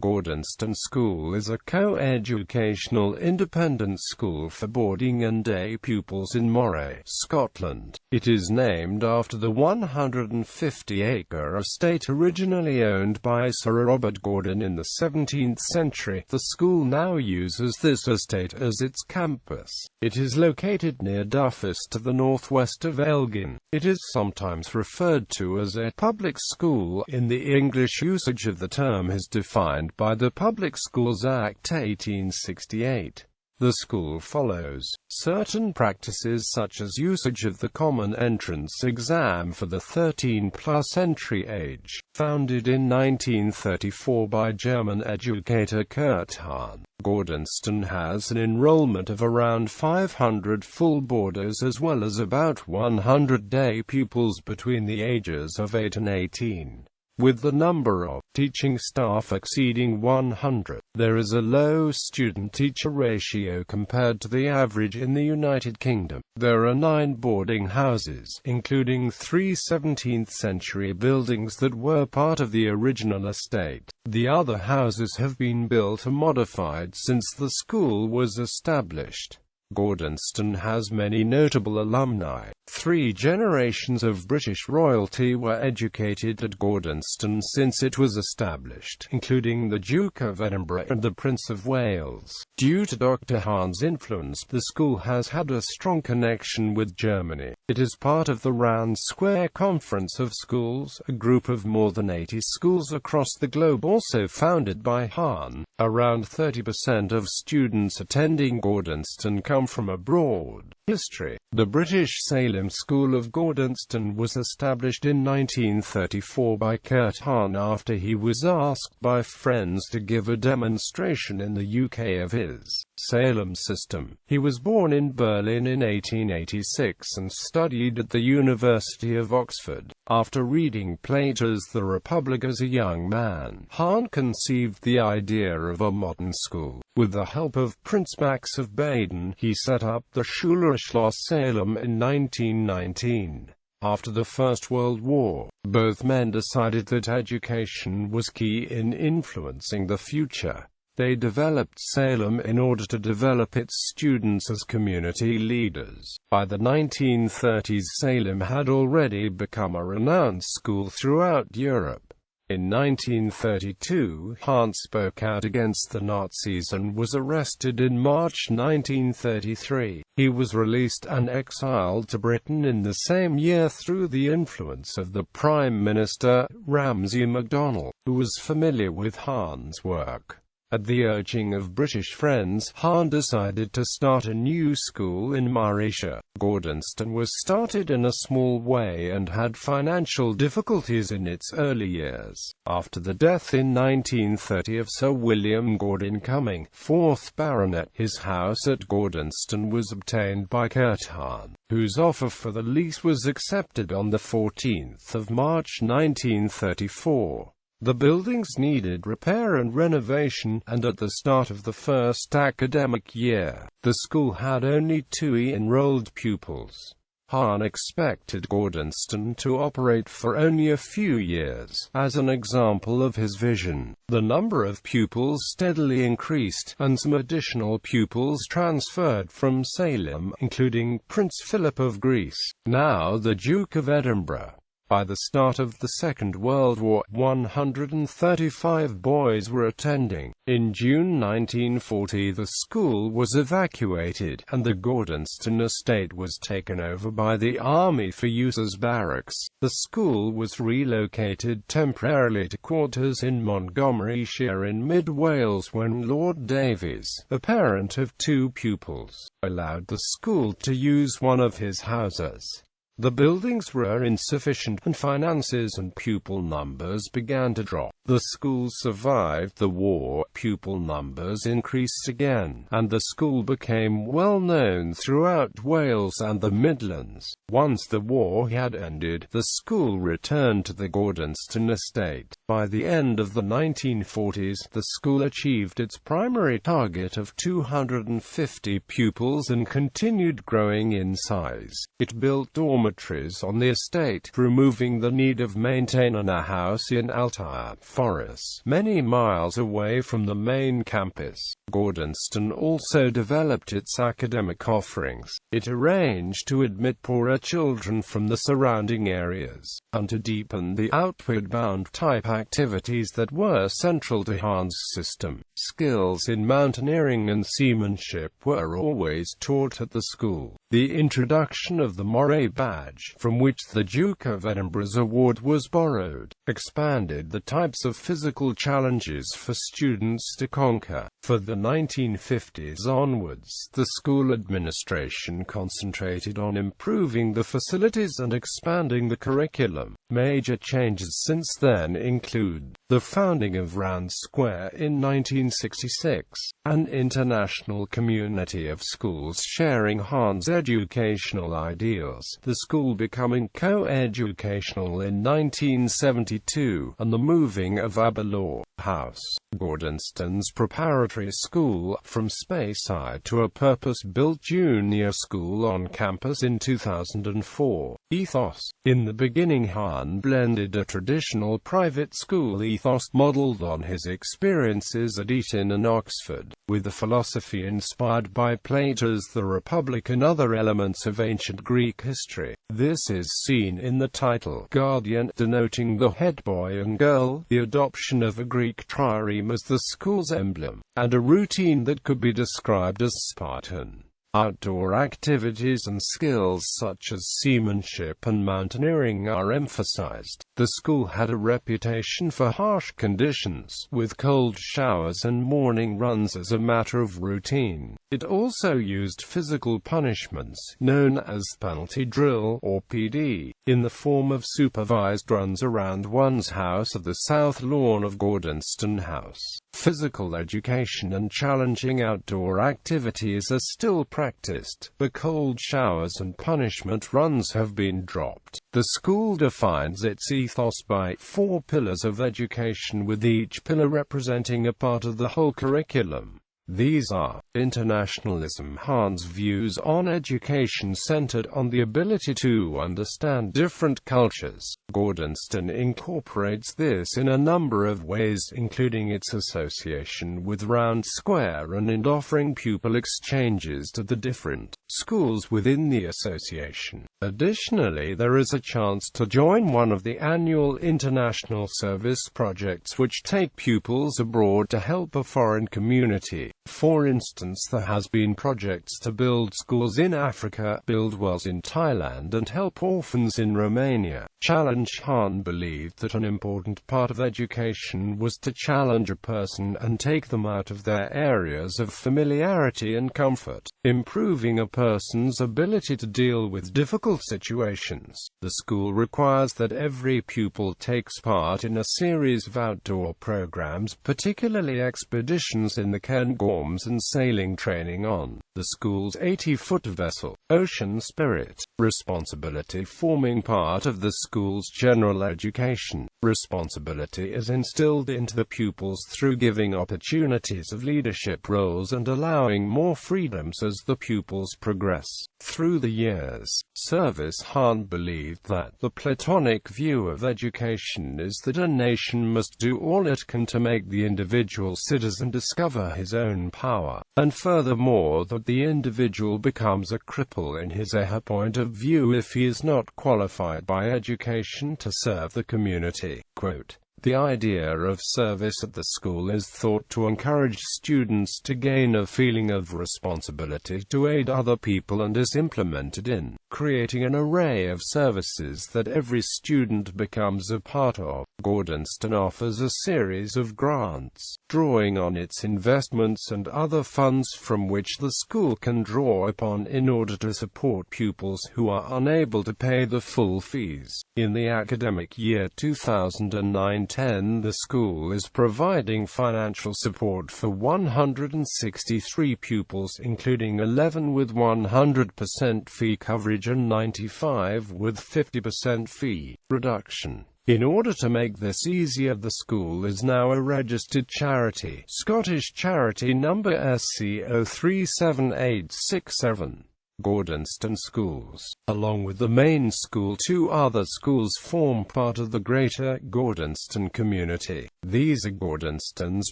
Gordonstoun School is a co-educational independent school for boarding and day pupils in Moray, Scotland. It is named after the 150-acre estate originally owned by Sir Robert Gordon in the 17th century. The school now uses this estate as its campus. It is located near Duffus to the northwest of Elgin. It is sometimes referred to as a public school. In the English usage of the term is defined by the Public Schools Act 1868. The school follows certain practices such as usage of the common entrance exam for the 13+ entry age, founded in 1934 by German educator Kurt Hahn. Gordonstoun has an enrollment of around 500 full boarders as well as about 100 day pupils between the ages of 8 and 18. With the number of teaching staff exceeding 100, there is a low student-teacher ratio compared to the average in the United Kingdom. There are 9 boarding houses, including 3 17th-century buildings that were part of the original estate. The other houses have been built or modified since the school was established. Gordonstoun has many notable alumni. 3 generations of British royalty were educated at Gordonstoun since it was established, including the Duke of Edinburgh and the Prince of Wales. Due to Dr. Hahn's influence, the school has had a strong connection with Germany. It is part of the Round Square Conference of Schools, a group of more than 80 schools across the globe also founded by Hahn. Around 30% of students attending Gordonstoun come from abroad. History. The British Salem School of Gordonstoun was established in 1934 by Kurt Hahn after he was asked by friends to give a demonstration in the UK of his Salem system. He was born in Berlin in 1886 and studied at the University of Oxford. After reading Plato's The Republic as a young man, Hahn conceived the idea of a modern school. With the help of Prince Max of Baden, he set up the Schulschloss Salem in 1919. After the First World War, both men decided that education was key in influencing the future. They developed Salem in order to develop its students as community leaders. By the 1930s, Salem had already become a renowned school throughout Europe. In 1932, Hahn spoke out against the Nazis and was arrested in March 1933. He was released and exiled to Britain in the same year through the influence of the Prime Minister, Ramsay MacDonald, who was familiar with Hahn's work. At the urging of British friends, Hahn decided to start a new school in Morayshire. Gordonstoun was started in a small way and had financial difficulties in its early years. After the death in 1930 of Sir William Gordon Cumming, 4th Baronet, his house at Gordonstoun was obtained by Kurt Hahn, whose offer for the lease was accepted on the 14th of March 1934. The buildings needed repair and renovation, and at the start of the first academic year, the school had only 2 enrolled pupils. Hahn expected Gordonstoun to operate for only a few years. As an example of his vision, the number of pupils steadily increased, and some additional pupils transferred from Salem, including Prince Philip of Greece, now the Duke of Edinburgh. By the start of the Second World War, 135 boys were attending. In June 1940 the school was evacuated, and the Gordonstoun estate was taken over by the Army for use as barracks. The school was relocated temporarily to quarters in Montgomeryshire in mid-Wales when Lord Davies, a parent of 2 pupils, allowed the school to use one of his houses. The buildings were insufficient, and finances and pupil numbers began to drop. The school survived the war, pupil numbers increased again, and the school became well known throughout Wales and the Midlands. Once the war had ended, the school returned to the Gordonstoun estate. By the end of the 1940s, the school achieved its primary target of 250 pupils and continued growing in size. It built dormitories dormitories on the estate, removing the need of maintaining a house in Altyre Forest, many miles away from the main campus. Gordonstoun also developed its academic offerings. It arranged to admit poorer children from the surrounding areas, and to deepen the outward-bound type activities that were central to Hahn's system. Skills in mountaineering and seamanship were always taught at the school. The introduction of the Moray badge, from which the Duke of Edinburgh's award was borrowed, expanded the types of physical challenges for students to conquer. For the 1950s onwards, the school administration concentrated on improving the facilities and expanding the curriculum. Major changes since then include the founding of Round Square in 1966, an international community of schools sharing Hahn's educational ideals, the school becoming co-educational in 1972, and the moving of Aberlour House, Gordonstoun's preparatory school, from Speyside to a purpose-built junior school on campus in 2004. Ethos. In the beginning, Hahn blended a traditional private school ethos modelled on his experiences at Eton and Oxford, with a philosophy inspired by Plato's The Republic and other elements of ancient Greek history. This is seen in the title Guardian, denoting the head boy and girl, the adoption of a Greek trireme as the school's emblem, and a routine that could be described as Spartan. Outdoor activities and skills such as seamanship and mountaineering are emphasized. The school had a reputation for harsh conditions, with cold showers and morning runs as a matter of routine. It also used physical punishments, known as penalty drill, or PD, in the form of supervised runs around one's house at the south lawn of Gordonstoun House. Physical education and challenging outdoor activities are still practiced. The cold showers and punishment runs have been dropped. The school defines its ethos by 4 pillars of education, with each pillar representing a part of the whole curriculum. These are: internationalism. Hahn's views on education centered on the ability to understand different cultures. Gordonstoun incorporates this in a number of ways, including its association with Round Square and in offering pupil exchanges to the different schools within the association. Additionally, there is a chance to join one of the annual international service projects which take pupils abroad to help a foreign community. For instance, there has been projects to build schools in Africa, build wells in Thailand, and help orphans in Romania. Challenge. Hahn believed that an important part of education was to challenge a person and take them out of their areas of familiarity and comfort, improving a person's ability to deal with difficult situations. The school requires that every pupil takes part in a series of outdoor programs, particularly expeditions in the Cairngorms and sailing training on the school's 80-foot vessel, Ocean Spirit. Responsibility. Forming part of the school's general education, responsibility is instilled into the pupils through giving opportunities of leadership roles and allowing more freedoms as the pupils progress through the years. Service. Hahn believed that the Platonic view of education is that a nation must do all it can to make the individual citizen discover his own power, and furthermore that the individual becomes a cripple in his point of view if he is not qualified by education to serve the community. Quote, "The idea of service at the school is thought to encourage students to gain a feeling of responsibility to aid other people and is implemented in creating an array of services that every student becomes a part of." Gordonstoun offers a series of grants, drawing on its investments and other funds from which the school can draw upon in order to support pupils who are unable to pay the full fees. In the academic year 2009-10, the school is providing financial support for 163 pupils, including 11 with 100% fee coverage and 95 with 50% fee reduction. In order to make this easier, the school is now a registered charity, Scottish Charity number SC 037867. Gordonstoun schools. Along with the main school, 2 other schools form part of the greater Gordonstoun community. These are Gordonstoun's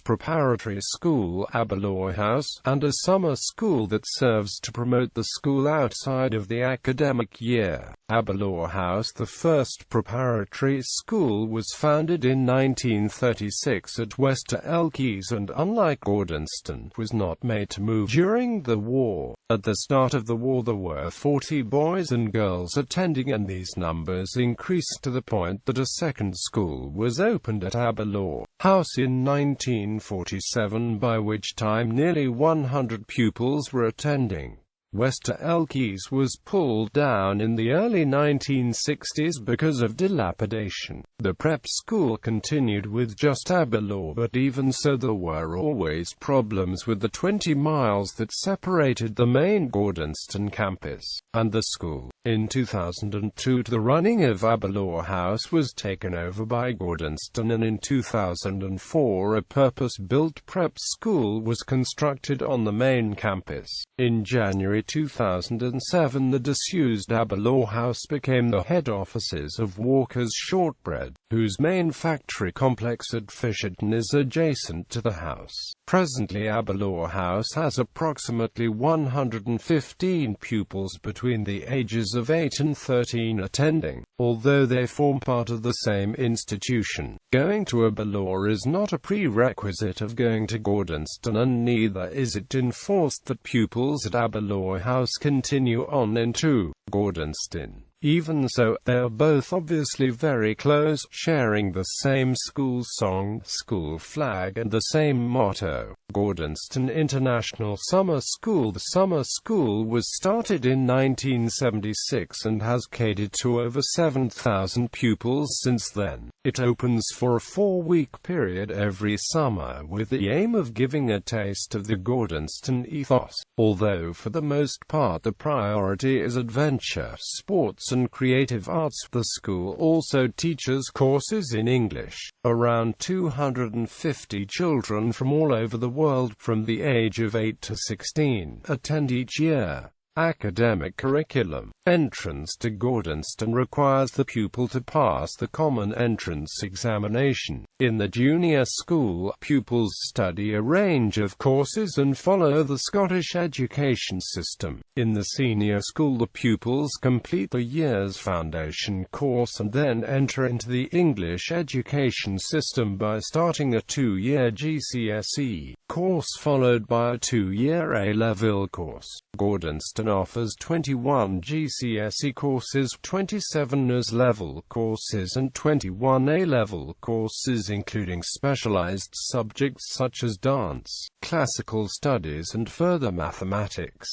Preparatory School, Aberlour House, and a summer school that serves to promote the school outside of the academic year. Aberlour House, the first preparatory school, was founded in 1936 at Wester Elgin, and unlike Gordonstoun, was not made to move during the war. At the start of the war there were 40 boys and girls attending, and these numbers increased to the point that a second school was opened at Aberlour House in 1947, by which time nearly 100 pupils were attending. Wester Elgin was pulled down in the early 1960s because of dilapidation. The prep school continued with just Aberlour, but even so there were always problems with the 20 miles that separated the main Gordonstoun campus and the school. In 2002 the running of Aberlour House was taken over by Gordonstoun, and in 2004 a purpose-built prep school was constructed on the main campus. In January 2007 the disused Aberlour House became the head offices of Walker's Shortbread, whose main factory complex at Fisherton is adjacent to the house. Presently Aberlour House has approximately 115 pupils between the ages of 8 and 13 attending, although they form part of the same institution. Going to Aberlour is not a prerequisite of going to Gordonstoun, and neither is it enforced that pupils at Aberlour House continue on into Gordonstoun. Even so, they are both obviously very close, sharing the same school song, school flag, and the same motto. Gordonstoun International Summer School. The summer school was started in 1976 and has catered to over 7,000 pupils since then. It opens for a 4-week period every summer with the aim of giving a taste of the Gordonstoun ethos, although for the most part the priority is adventure, sports and creative arts. The school also teaches courses in English. Around 250 children from all over the world, from the age of 8 to 16, attend each year. Academic curriculum. Entrance to Gordonstoun requires the pupil to pass the Common Entrance Examination. In the junior school, pupils study a range of courses and follow the Scottish education system. In the senior school, the pupils complete the year's foundation course and then enter into the English education system by starting a 2-year GCSE course followed by a 2-year A-level course. Gordonstoun offers 21 GCSE courses, 27 as-level courses and 21 A-level courses, including specialized subjects such as dance, classical studies and further mathematics.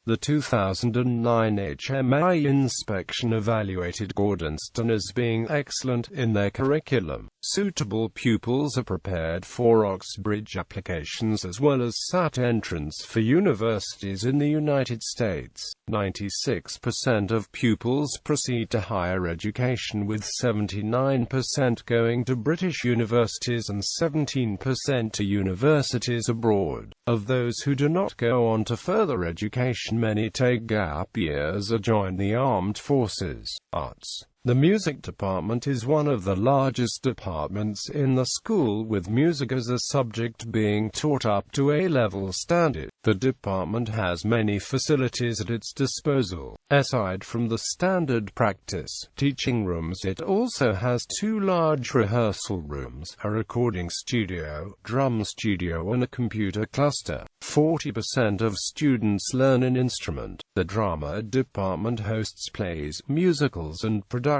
The 2009 HMI inspection evaluated Gordonstoun as being excellent in their curriculum. Suitable pupils are prepared for Oxbridge applications as well as SAT entrance for universities in the United States. 96% of pupils proceed to higher education, with 79% going to British universities and 17% to universities abroad. Of those who do not go on to further education, many take gap years or join the armed forces. Arts. The music department is one of the largest departments in the school, with music as a subject being taught up to A-level standard. The department has many facilities at its disposal. Aside from the standard practice teaching rooms, it also has 2 large rehearsal rooms, a recording studio, drum studio and a computer cluster. 40% of students learn an instrument. The drama department hosts plays, musicals and productions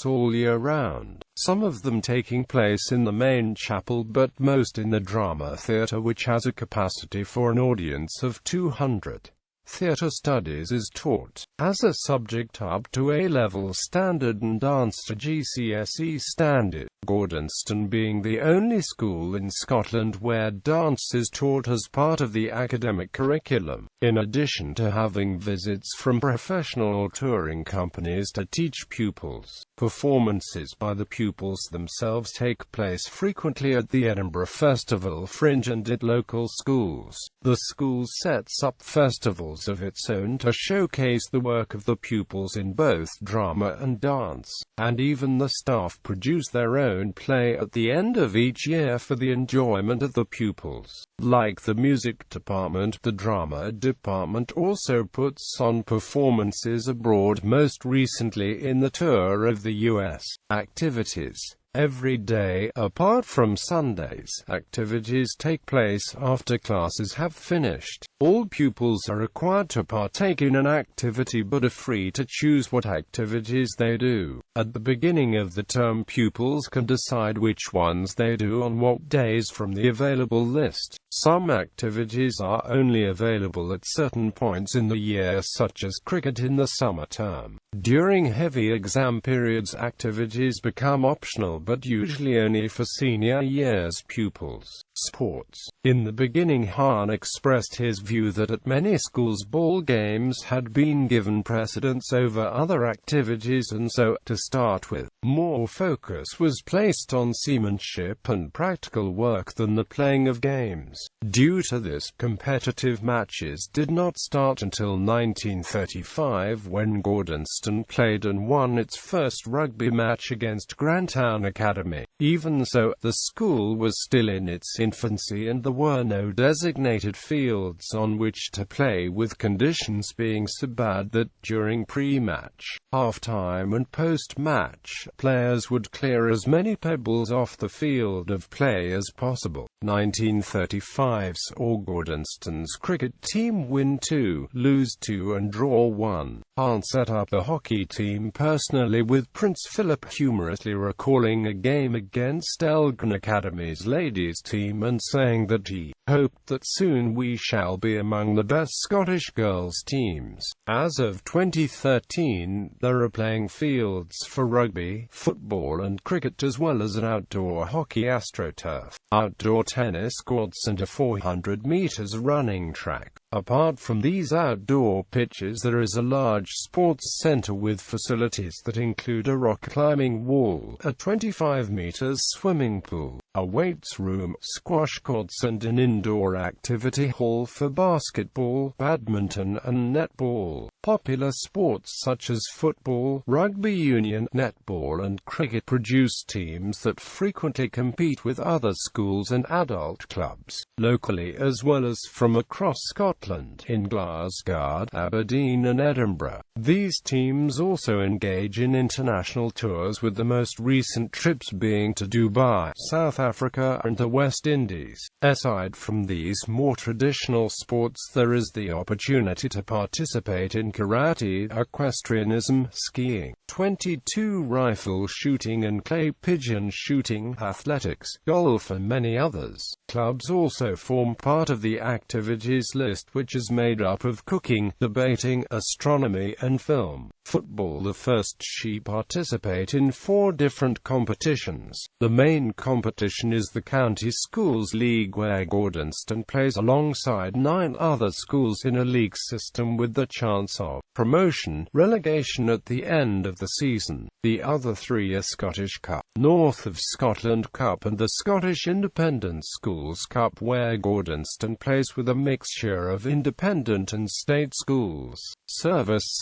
all year round, some of them taking place in the main chapel but most in the drama theatre, which has a capacity for an audience of 200. Theatre studies is taught as a subject up to A-level standard and dance to GCSE standard. Gordonstoun being the only school in Scotland where dance is taught as part of the academic curriculum, in addition to having visits from professional or touring companies to teach pupils. Performances by the pupils themselves take place frequently at the Edinburgh Festival Fringe and at local schools. The school sets up festivals schools of its own to showcase the work of the pupils in both drama and dance, and even the staff produce their own play at the end of each year for the enjoyment of the pupils. Like the music department, the drama department also puts on performances abroad, most recently in the tour of the US. Activities. Every day, apart from Sundays, activities take place after classes have finished. All pupils are required to partake in an activity but are free to choose what activities they do. At the beginning of the term, pupils can decide which ones they do on what days from the available list. Some activities are only available at certain points in the year, such as cricket in the summer term. During heavy exam periods, activities become optional, but usually only for senior year's pupils. Sports. In the beginning, Hahn expressed his view that at many schools ball games had been given precedence over other activities, and so, to start with, more focus was placed on seamanship and practical work than the playing of games. Due to this, competitive matches did not start until 1935, when Gordonstoun played and won its first rugby match against Grantown Academy. Even so, the school was still in its infancy and there were no designated fields on which to play, with conditions being so bad that during pre-match, half-time and post-match, players would clear as many pebbles off the field of play as possible. 1935 saw Gordonstoun's cricket team win 2, lose 2 and draw 1. Hahn set up the hockey team personally, with Prince Philip humorously recalling a game against Elgin Academy's ladies team and saying that he hoped that soon we shall be among the best Scottish girls teams. As of 2013, there are playing fields for rugby, football and cricket, as well as an outdoor hockey astroturf, outdoor tennis courts and a 400 meters running track. Apart from these outdoor pitches, there is a large sports center with facilities that include a rock climbing wall, a 25 meters swimming pool, a weights room, squash courts and an indoor activity hall for basketball, badminton and netball. Popular sports such as football, rugby union, netball and cricket produce teams that frequently compete with other schools and adult clubs, locally as well as from across Scotland, in Glasgow, Aberdeen and Edinburgh. These teams also engage in international tours, with the most recent trips being to Dubai, South Africa and the West Indies. Aside from these more traditional sports, there is the opportunity to participate in karate, equestrianism, skiing, 22 rifle shooting and clay pigeon shooting, athletics, golf and many others. Clubs also form part of the activities list, which is made up of cooking, debating, astronomy and film. Football. The first she participate in 4 different competitions. The main competition is the County Schools League, where Gordonstoun plays alongside 9 other schools in a league system, with the chance of promotion, relegation at the end of the season. The other 3 are Scottish Cup, North of Scotland Cup and the Scottish Independent Schools Cup, where Gordonstoun plays with a mixture of independent and state schools. Service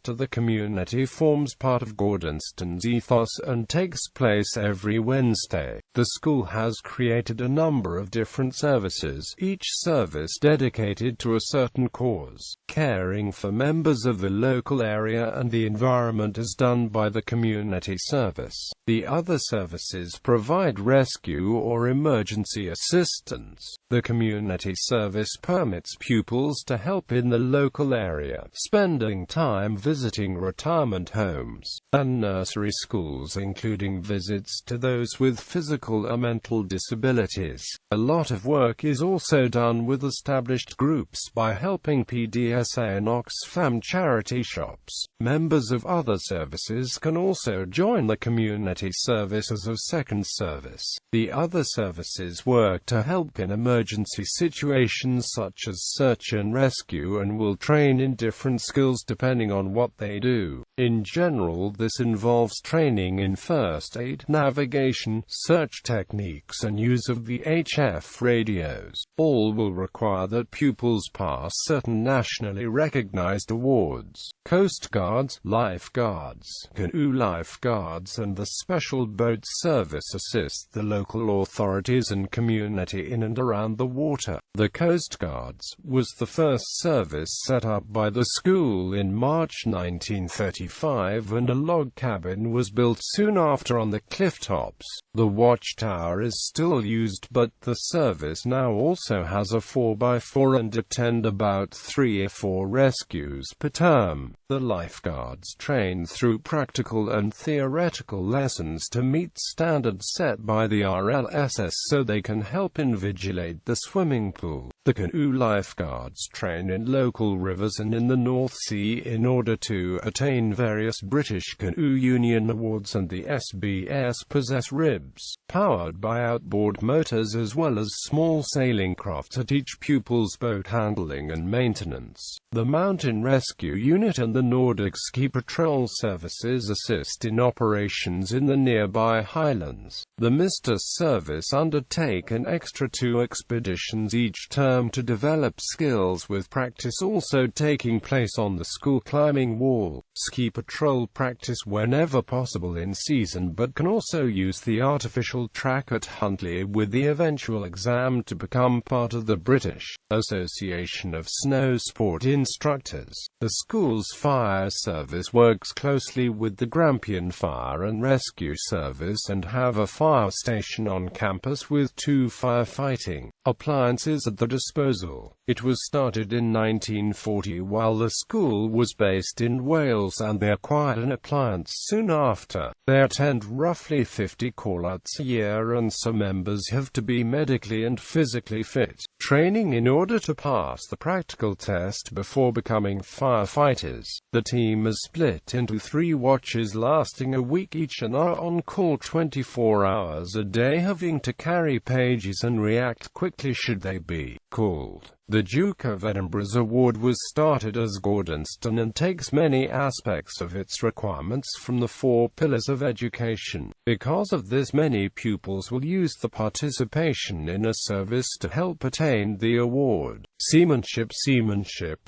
to the community forms part of Gordonstoun's ethos and takes place every Wednesday. The school has created a number of different services, each service dedicated to a certain cause. Caring for members of the local area and the environment is done by the community service. The other services provide rescue or emergency assistance. The community service permits pupils to help in the local area, spending time visiting retirement homes and nursery schools, including visits to those with physical or mental disabilities. A lot of work is also done with established groups by helping PDSA and Oxfam charity shops. Members of other services can also join the community service as a second service. The other services work to help in emergency situations such as search and rescue, and will train in different skills depending on what they they do. In general, this involves training in first aid, navigation, search techniques and use of VHF radios. All will require that pupils pass certain nationally recognized awards. Coast Guards, lifeguards, canoe lifeguards and the Special Boat Service assist the local authorities and community in and around the water. The Coast Guards was the first service set up by the school in March 1935, and a log cabin was built soon after on the cliff tops. The watchtower is still used, but the service now also has a 4x4 and attend about 3 or 4 rescues per term. The lifeguards train through practical and theoretical lessons to meet standards set by the RLSS so they can help invigilate the swimming pool. The canoe lifeguards train in local rivers and in the North Sea in order to attain various British Canoe Union awards, and the SBS possess ribs, powered by outboard motors, as well as small sailing crafts that teach pupils boat handling and maintenance. The Mountain Rescue Unit and the Nordic Ski Patrol Services assist in operations in the nearby highlands. The Mr. Service undertake an extra 2 expeditions each term to develop skills, with practice also taking place on the school climbing wall. Ski Patrol practice whenever possible in season, but can also use the artificial track at Huntly, with the eventual exam to become part of the British Association of Snow Sport Instructors. The school's fire service works closely with the Grampian Fire and Rescue Service and have a fire station on campus with 2 firefighting appliances at the disposal. It was started in 1940 while the school was based in Wales, and they acquired an appliance soon after. They attend roughly 50 call-outs a year, and some members have to be medically and physically fit. Training in order to pass the practical test before becoming firefighters. The team is split into 3 watches lasting a week each and are on call 24 hours a day, having to carry pages and react quickly should they be called. The Duke of Edinburgh's award was started as Gordonstoun and takes many aspects of its requirements from the 4 pillars of education. Because of this, many pupils will use the participation in a service to help attain the award. Seamanship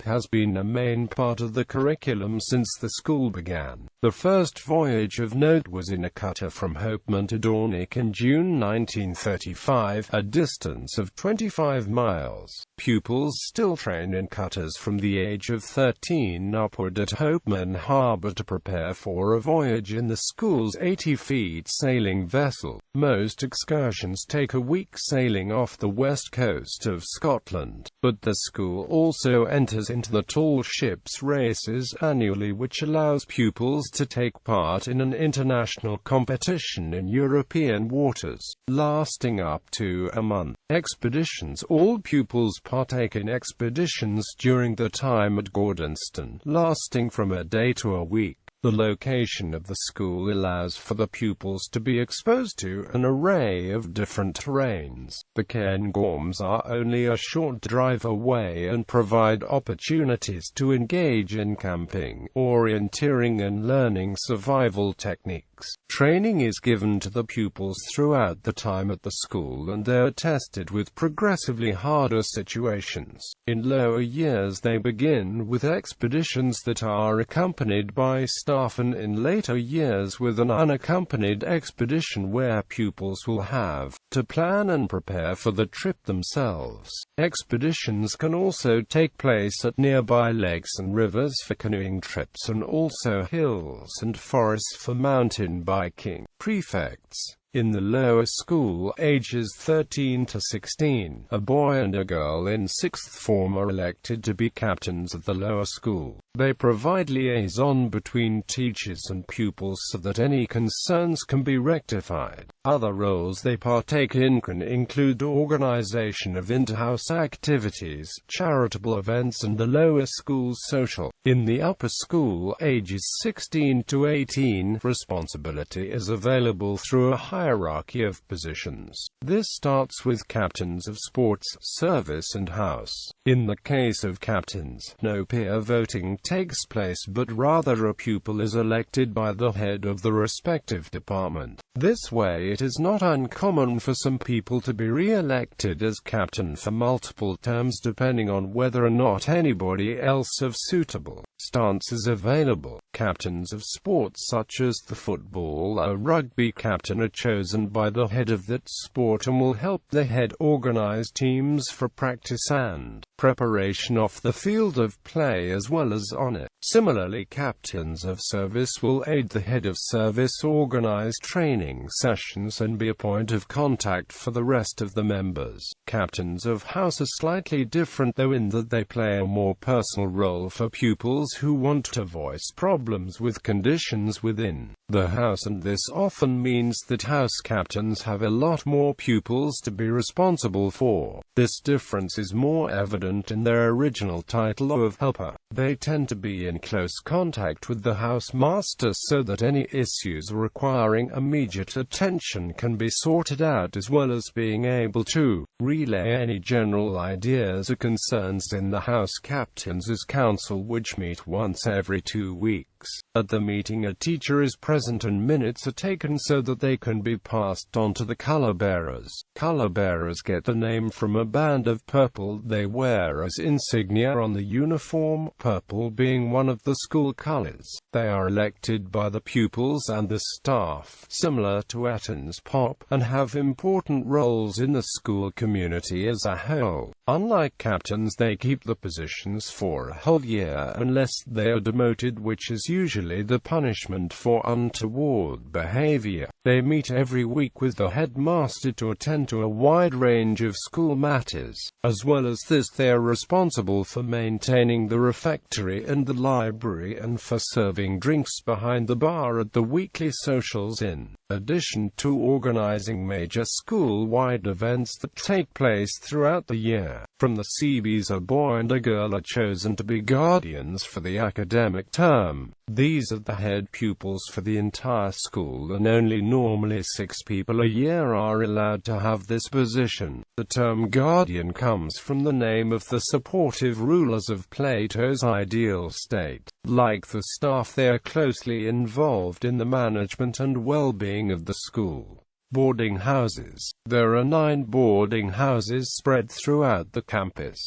has been a main part of the curriculum since the school began. The first voyage of note was in a cutter from Hopeman to Dornick in June 1935, a distance of 25 miles. Pupils still train in cutters from the age of 13 upward at Hopeman Harbour to prepare for a voyage in the school's 80-feet sailing vessel. Most excursions take a week sailing off the west coast of Scotland, but the school also enters into the tall ships races annually, which allows pupils to take part in an international competition in European waters, lasting up to a month. Expeditions. All pupils partake in expeditions during the time at Gordonstoun, lasting from a day to a week. The location of the school allows for the pupils to be exposed to an array of different terrains. The Cairngorms are only a short drive away and provide opportunities to engage in camping, orienteering and learning survival techniques. Training is given to the pupils throughout the time at the school, and they are tested with progressively harder situations. In lower years they begin with expeditions that are accompanied by staff, and in later years with an unaccompanied expedition where pupils will have to plan and prepare for the trip themselves. Expeditions can also take place at nearby lakes and rivers for canoeing trips, and also hills and forests for mountain biking. Prefects. In the lower school, ages 13 to 16, a boy and a girl in 6th form are elected to be captains of the lower school. They provide liaison between teachers and pupils so that any concerns can be rectified. Other roles they partake in can include organization of inter-house activities, charitable events and the lower school's social. In the upper school, ages 16 to 18, responsibility is available through a high hierarchy of positions. This starts with captains of sports, service and house. In the case of captains, no peer voting takes place but rather a pupil is elected by the head of the respective department. This way it is not uncommon for some people to be re-elected as captain for multiple terms depending on whether or not anybody else of suitable stance is available. Captains of sports such as the football or rugby captain are chosen by the head of that sport and will help the head organize teams for practice and preparation off the field of play as well as on it. Similarly, captains of service will aid the head of service organize training sessions and be a point of contact for the rest of the members. Captains of house are slightly different though in that they play a more personal role for pupils who want to voice problems with conditions within the house, and this often means that house captains have a lot more pupils to be responsible for. This difference is more evident in their original title of helper. They tend to be in close contact with the house master so that any issues requiring immediate attention can be sorted out, as well as being able to relay any general ideas or concerns in the house captain's council, which meet once every 2 weeks. At the meeting a teacher is present and minutes are taken so that they can be passed on to the color bearers. Color bearers get the name from a band of purple they wear as insignia on the uniform, purple being one of the school colors. They are elected by the pupils and the staff, similar to Eton's pop, and have important roles in the school community as a whole. Unlike captains, they keep the positions for a whole year unless they are demoted, which is usually the punishment for untoward behavior. They meet every week with the headmaster to attend to a wide range of school matters. As well as this, they are responsible for maintaining the refectory and the library and for serving drinks behind the bar at the weekly socials, in addition to organizing major school-wide events that take place throughout the year. From the CBs, a boy and a girl are chosen to be guardians for the academic term. These are the head pupils for the entire school, and only normally 6 people a year are allowed to have this position. The term guardian comes from the name of the supportive rulers of Plato's ideal state. Like the staff, they are closely involved in the management and well-being of the school. Boarding houses. There are 9 boarding houses spread throughout the campus.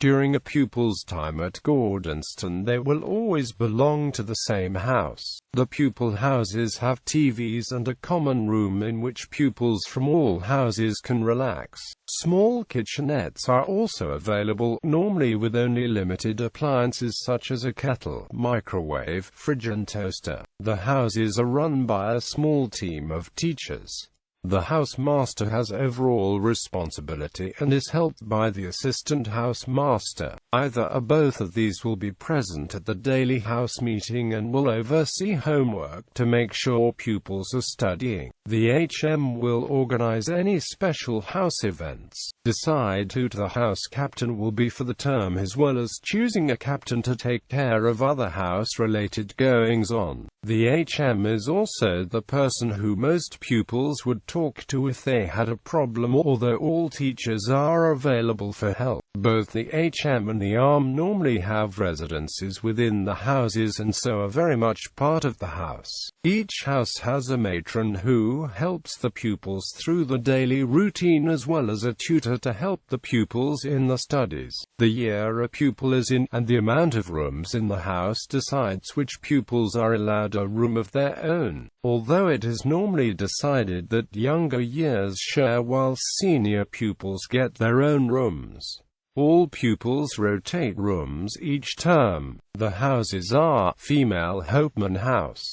During a pupil's time at Gordonstoun, they will always belong to the same house. The pupil houses have TVs and a common room in which pupils from all houses can relax. Small kitchenettes are also available, normally with only limited appliances such as a kettle, microwave, fridge and toaster. The houses are run by a small team of teachers. The housemaster has overall responsibility and is helped by the assistant housemaster. Either or both of these will be present at the daily house meeting and will oversee homework to make sure pupils are studying. The HM will organize any special house events, decide who the house captain will be for the term, as well as choosing a captain to take care of other house-related goings-on. The HM is also the person who most pupils would talk to if they had a problem, although all teachers are available for help. Both the HM and the ARM normally have residences within the houses and so are very much part of the house. Each house has a matron who helps the pupils through the daily routine, as well as a tutor to help the pupils in the studies. The year a pupil is in, and the amount of rooms in the house decides which pupils are allowed a room of their own, although it is normally decided that younger years share while senior pupils get their own rooms. All pupils rotate rooms each term. The houses are Female Hopeman House,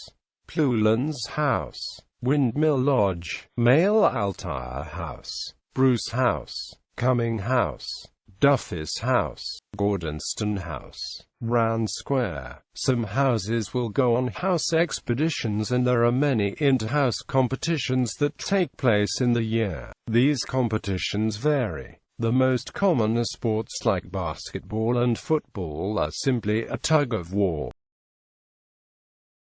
Plewlands House, Windmill Lodge, Male Altyre House, Bruce House, Cumming House, Duffus House, Gordonstoun House, Rand Square. Some houses will go on house expeditions, and there are many inter-house competitions that take place in the year. These competitions vary. The most common are sports like basketball and football are simply a tug-of-war.